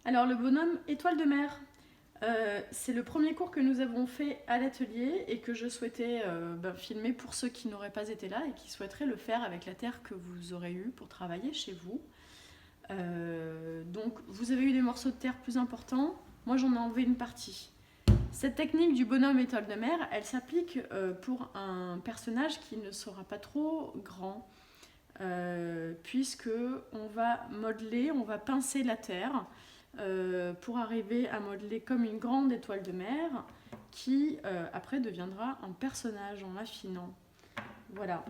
Alors le bonhomme étoile de mer, c'est le premier cours que nous avons fait à l'atelier et que je souhaitais filmer pour ceux qui n'auraient pas été là et qui souhaiteraient le faire avec la terre que vous aurez eue pour travailler chez vous. Donc vous avez eu des morceaux de terre plus importants, moi j'en ai enlevé une partie. Cette technique du bonhomme étoile de mer, elle s'applique pour un personnage qui ne sera pas trop grand, puisque on va modeler, on va pincer la terre pour arriver à modeler comme une grande étoile de mer qui après deviendra un personnage en affinant. Voilà.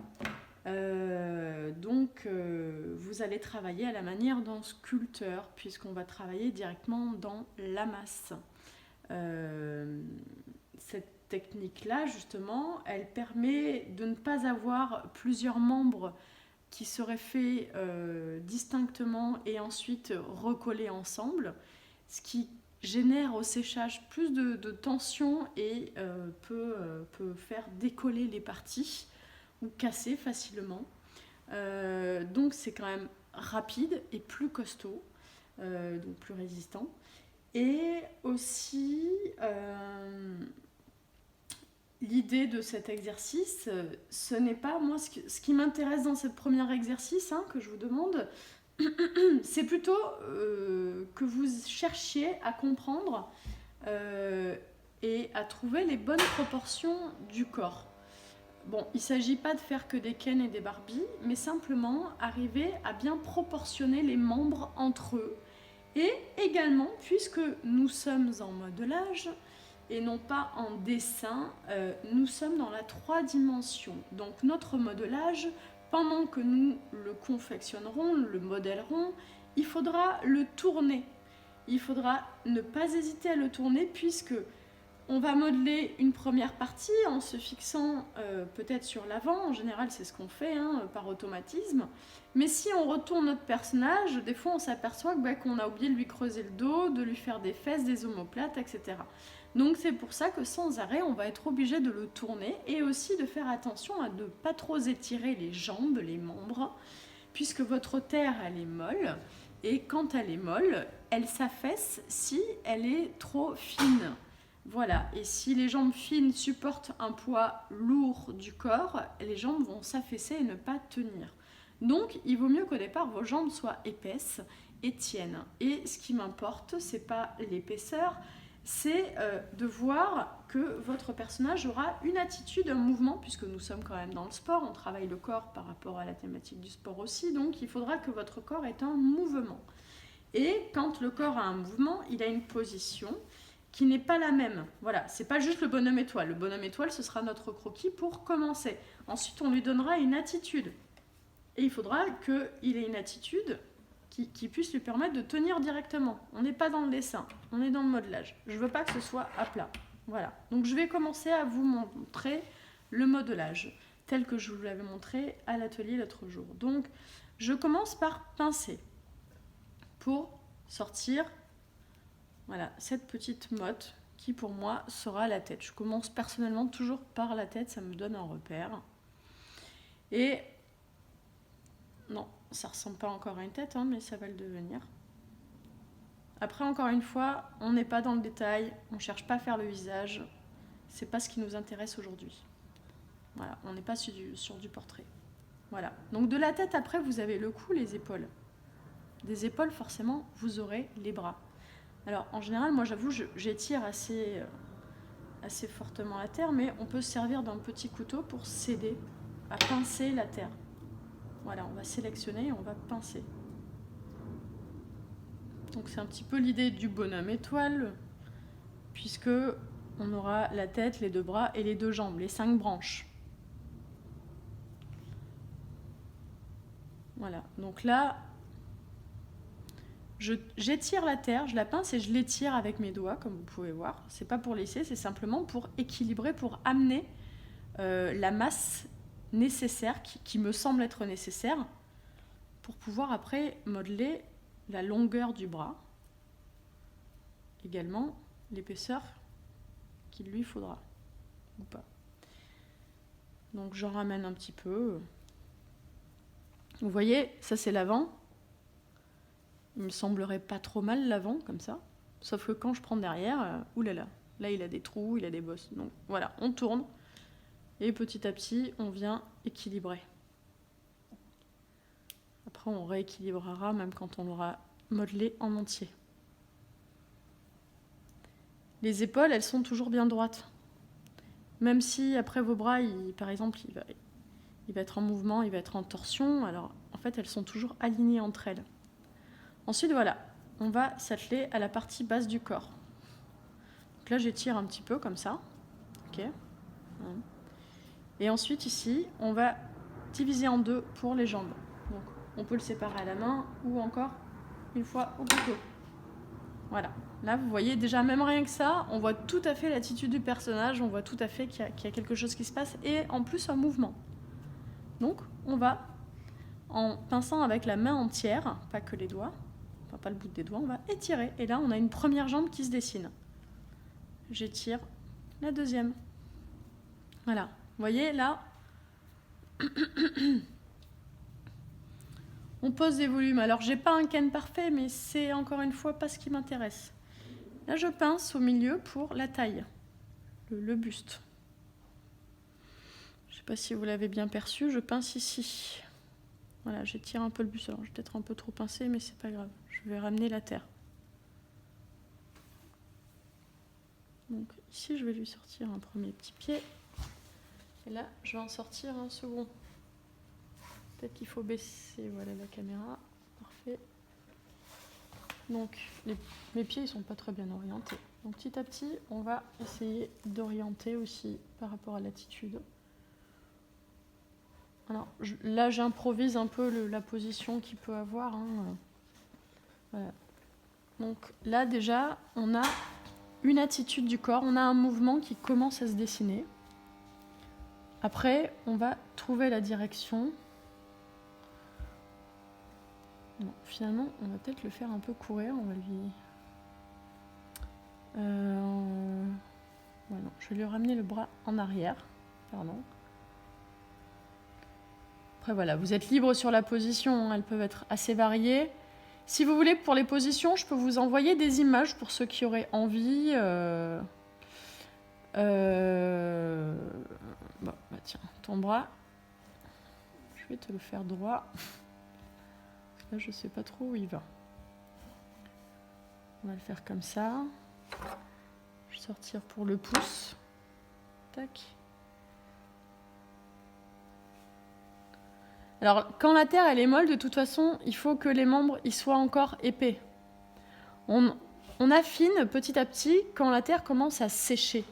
Donc vous allez travailler à la manière d'un sculpteur puisqu'on va travailler directement dans la masse. Cette technique-là, justement, elle permet de ne pas avoir plusieurs membres qui seraient faits distinctement et ensuite recollés ensemble, ce qui génère au séchage plus de tension et peut faire décoller les parties ou casser facilement. Donc c'est quand même rapide et plus costaud, donc plus résistant. Et aussi, l'idée de cet exercice, ce n'est pas, moi, ce qui m'intéresse dans ce premier exercice que je vous demande, c'est plutôt que vous cherchiez à comprendre et à trouver les bonnes proportions du corps. Bon, il ne s'agit pas de faire que des Ken et des Barbie, mais simplement arriver à bien proportionner les membres entre eux. Et également, puisque nous sommes en modelage et non pas en dessin, nous sommes dans la 3 dimensions. Donc notre modelage, pendant que nous le confectionnerons, le modèlerons, il faudra le tourner. Il faudra ne pas hésiter à le tourner puisque on va modeler une première partie en se fixant peut-être sur l'avant. En général, c'est ce qu'on fait par automatisme. Mais si on retourne notre personnage, des fois on s'aperçoit qu'on a oublié de lui creuser le dos, de lui faire des fesses, des omoplates, etc. Donc c'est pour ça que sans arrêt, on va être obligé de le tourner et aussi de faire attention à ne pas trop étirer les jambes, les membres, puisque votre terre, elle est molle. Et quand elle est molle, elle s'affaisse si elle est trop fine. Voilà, et si les jambes fines supportent un poids lourd du corps, les jambes vont s'affaisser et ne pas tenir. Donc, il vaut mieux qu'au départ, vos jambes soient épaisses et tiennent. Et ce qui m'importe, c'est pas l'épaisseur, c'est de voir que votre personnage aura une attitude, un mouvement, puisque nous sommes quand même dans le sport, on travaille le corps par rapport à la thématique du sport aussi, donc il faudra que votre corps ait un mouvement. Et quand le corps a un mouvement, il a une position qui n'est pas la même. Voilà, c'est pas juste le bonhomme étoile. Le bonhomme étoile, ce sera notre croquis pour commencer. Ensuite, on lui donnera une attitude. Et il faudra qu'il ait une attitude qui puisse lui permettre de tenir directement. On n'est pas dans le dessin, on est dans le modelage. Je veux pas que ce soit à plat. Voilà. Donc je vais commencer à vous montrer le modelage, tel que je vous l'avais montré à l'atelier l'autre jour. Donc je commence par pincer pour sortir cette petite motte qui pour moi sera la tête. Je commence personnellement toujours par la tête, ça me donne un repère. Et non, ça ressemble pas encore à une tête, mais ça va le devenir. Après, encore une fois, on n'est pas dans le détail, on cherche pas à faire le visage, c'est pas ce qui nous intéresse aujourd'hui. Voilà, on n'est pas sur du portrait. Voilà. Donc de la tête, après, vous avez le cou, les épaules. Des épaules, forcément, vous aurez les bras. Alors, en général, moi, j'avoue, j'étire assez fortement la terre, mais on peut se servir d'un petit couteau pour s'aider à pincer la terre. Voilà, on va sélectionner et on va pincer. Donc, c'est un petit peu l'idée du bonhomme étoile, puisque on aura la tête, les 2 bras et les 2 jambes, les 5 branches. Voilà, donc là, j'étire la terre, je la pince et je l'étire avec mes doigts, comme vous pouvez voir. C'est pas pour laisser, c'est simplement pour équilibrer, pour amener la masse nécessaire, qui me semble être nécessaire, pour pouvoir après modeler la longueur du bras. Également l'épaisseur qu'il lui faudra, ou pas. Donc j'en ramène un petit peu. Vous voyez, ça c'est l'avant. Il me semblerait pas trop mal l'avant, comme ça. Sauf que quand je prends derrière, oulala, là il a des trous, il a des bosses. Donc voilà, on tourne. Et petit à petit, on vient équilibrer. Après, on rééquilibrera même quand on l'aura modelé en entier. Les épaules, elles sont toujours bien droites. Même si après vos bras, par exemple, il va être en mouvement, il va être en torsion, alors en fait, elles sont toujours alignées entre elles. Ensuite, voilà, on va s'atteler à la partie basse du corps. Donc là, j'étire un petit peu comme ça. Ok. Et ensuite, ici, on va diviser en deux pour les jambes. Donc, on peut le séparer à la main ou encore une fois au couteau. Voilà. Là, vous voyez déjà, même rien que ça, on voit tout à fait l'attitude du personnage, on voit tout à fait qu'il y a quelque chose qui se passe, et en plus un mouvement. Donc, on va, en pinçant avec la main entière, pas que les doigts, enfin pas le bout des doigts, on va étirer. Et là, on a une première jambe qui se dessine. J'étire la deuxième. Voilà. Vous voyez, là, on pose des volumes. Alors, j'ai pas un ken parfait, mais c'est encore une fois pas ce qui m'intéresse. Là, je pince au milieu pour la taille, le buste. Je ne sais pas si vous l'avez bien perçu, je pince ici. Voilà, j'étire un peu le buste. Alors, je vais peut-être un peu trop pincer, mais c'est pas grave. Je vais ramener la terre. Donc ici, je vais lui sortir un premier petit pied. Et là, je vais en sortir un second. Peut-être qu'il faut baisser, voilà, la caméra. Parfait. Donc, mes pieds, ils sont pas très bien orientés. Donc, petit à petit, on va essayer d'orienter aussi par rapport à l'attitude. Alors, là, j'improvise un peu la position qu'il peut avoir. Hein. Voilà. Donc, là, déjà, on a une attitude du corps. On a un mouvement qui commence à se dessiner. Après, on va trouver la direction. Non, finalement, on va peut-être le faire un peu courir. On va lui... Ouais, non, je vais lui ramener le bras en arrière. Pardon. Après, voilà, vous êtes libre sur la position. Hein, elles peuvent être assez variées. Si vous voulez, pour les positions, je peux vous envoyer des images pour ceux qui auraient envie. Bah, tiens, ton bras, je vais te le faire droit. Là, je sais pas trop où il va. On va le faire comme ça. Je vais sortir pour le pouce. Tac. Alors, quand la terre elle est molle, de toute façon, il faut que les membres ils soient encore épais. On affine petit à petit quand la terre commence à sécher.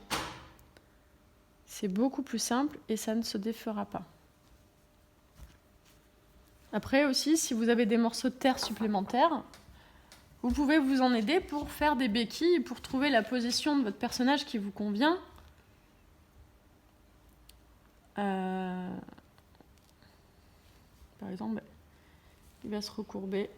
C'est beaucoup plus simple et ça ne se défera pas. Après aussi, si vous avez des morceaux de terre supplémentaires, vous pouvez vous en aider pour faire des béquilles, pour trouver la position de votre personnage qui vous convient. Par exemple, il va se recourber.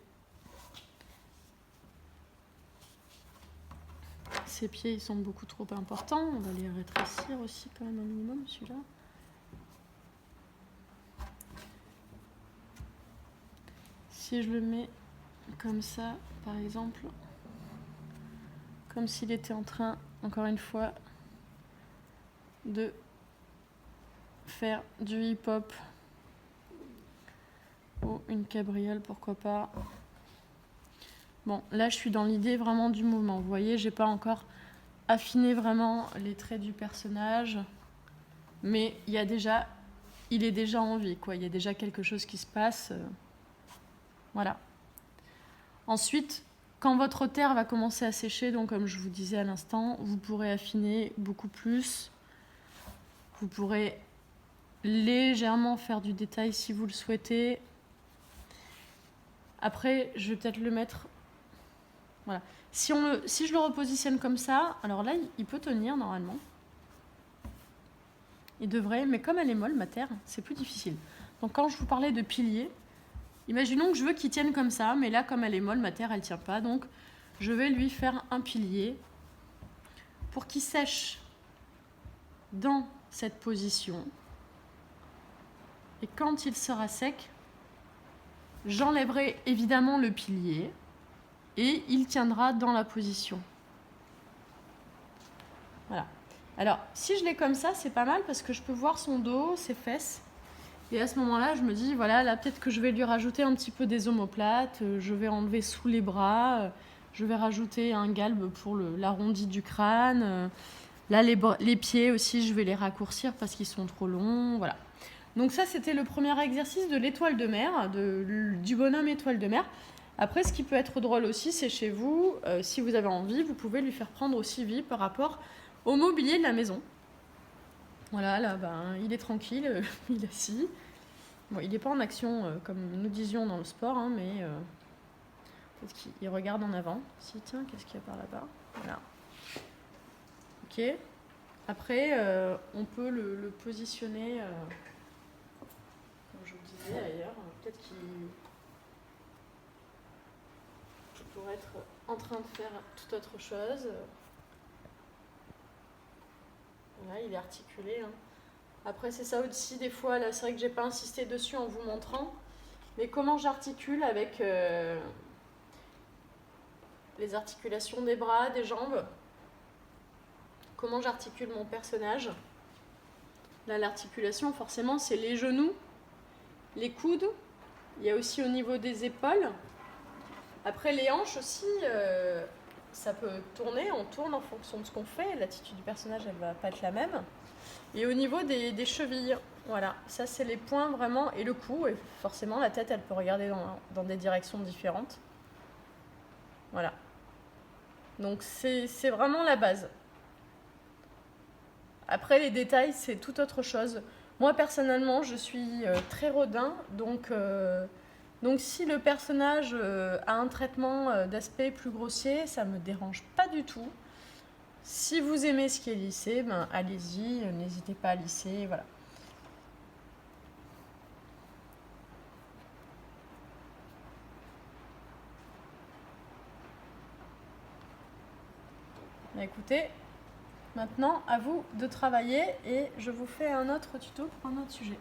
Ses pieds ils sont beaucoup trop importants. On va les rétrécir aussi quand même un minimum, celui-là. Si je le mets comme ça, par exemple, comme s'il était en train, encore une fois, de faire du hip-hop ou une cabriole, pourquoi pas. Bon, là, je suis dans l'idée vraiment du mouvement. Vous voyez, j'ai pas encore affiné vraiment les traits du personnage, mais il est déjà en vie, quoi. Il y a déjà quelque chose qui se passe. Voilà. Ensuite, quand votre terre va commencer à sécher, donc comme je vous disais à l'instant, vous pourrez affiner beaucoup plus. Vous pourrez légèrement faire du détail si vous le souhaitez. Après, je vais peut-être le mettre... Voilà. Si je le repositionne comme ça, alors là, il peut tenir normalement. Il devrait, mais comme elle est molle, ma terre, c'est plus difficile. Donc quand je vous parlais de pilier, imaginons que je veux qu'il tienne comme ça, mais là, comme elle est molle, ma terre, elle ne tient pas. Donc, je vais lui faire un pilier pour qu'il sèche dans cette position. Et quand il sera sec, j'enlèverai évidemment le pilier. et il tiendra dans la position. Voilà. Alors, si je l'ai comme ça, c'est pas mal parce que je peux voir son dos, ses fesses. Et à ce moment-là, je me dis, voilà, là, peut-être que je vais lui rajouter un petit peu des omoplates, je vais enlever sous les bras, je vais rajouter un galbe pour l'arrondi du crâne. Là, les pieds aussi, je vais les raccourcir parce qu'ils sont trop longs, voilà. Donc ça, c'était le premier exercice de l'étoile de mer, du bonhomme étoile de mer. Après, ce qui peut être drôle aussi, c'est chez vous, si vous avez envie, vous pouvez lui faire prendre aussi vie par rapport au mobilier de la maison. Voilà, là, ben, il est tranquille, il est assis. Bon, il n'est pas en action, comme nous disions dans le sport, hein, mais peut-être qu'il regarde en avant. Si, tiens, qu'est-ce qu'il y a par là-bas? Voilà. Ok. Après, on peut le positionner, comme je vous disais ailleurs, peut-être qu'il pourrait être en train de faire toute autre chose. Là, il est articulé. Hein. Après, c'est ça aussi, des fois, là, c'est vrai que j'ai pas insisté dessus en vous montrant, mais comment j'articule avec les articulations des bras, des jambes. Comment j'articule mon personnage. Là, l'articulation, forcément, c'est les genoux, les coudes. Il y a aussi au niveau des épaules. Après, les hanches aussi, ça peut tourner. On tourne en fonction de ce qu'on fait. L'attitude du personnage, elle va pas être la même. Et au niveau des chevilles, voilà, ça c'est les points vraiment, et le cou, et forcément la tête elle peut regarder dans des directions différentes. Voilà. Donc c'est vraiment la base. Après les détails c'est tout autre chose. Moi personnellement je suis très rodin, donc si le personnage a un traitement d'aspect plus grossier, ça me dérange pas du tout. Si vous aimez ce qui est lissé, ben allez-y, n'hésitez pas à lisser, voilà. Écoutez, maintenant à vous de travailler et je vous fais un autre tuto pour un autre sujet.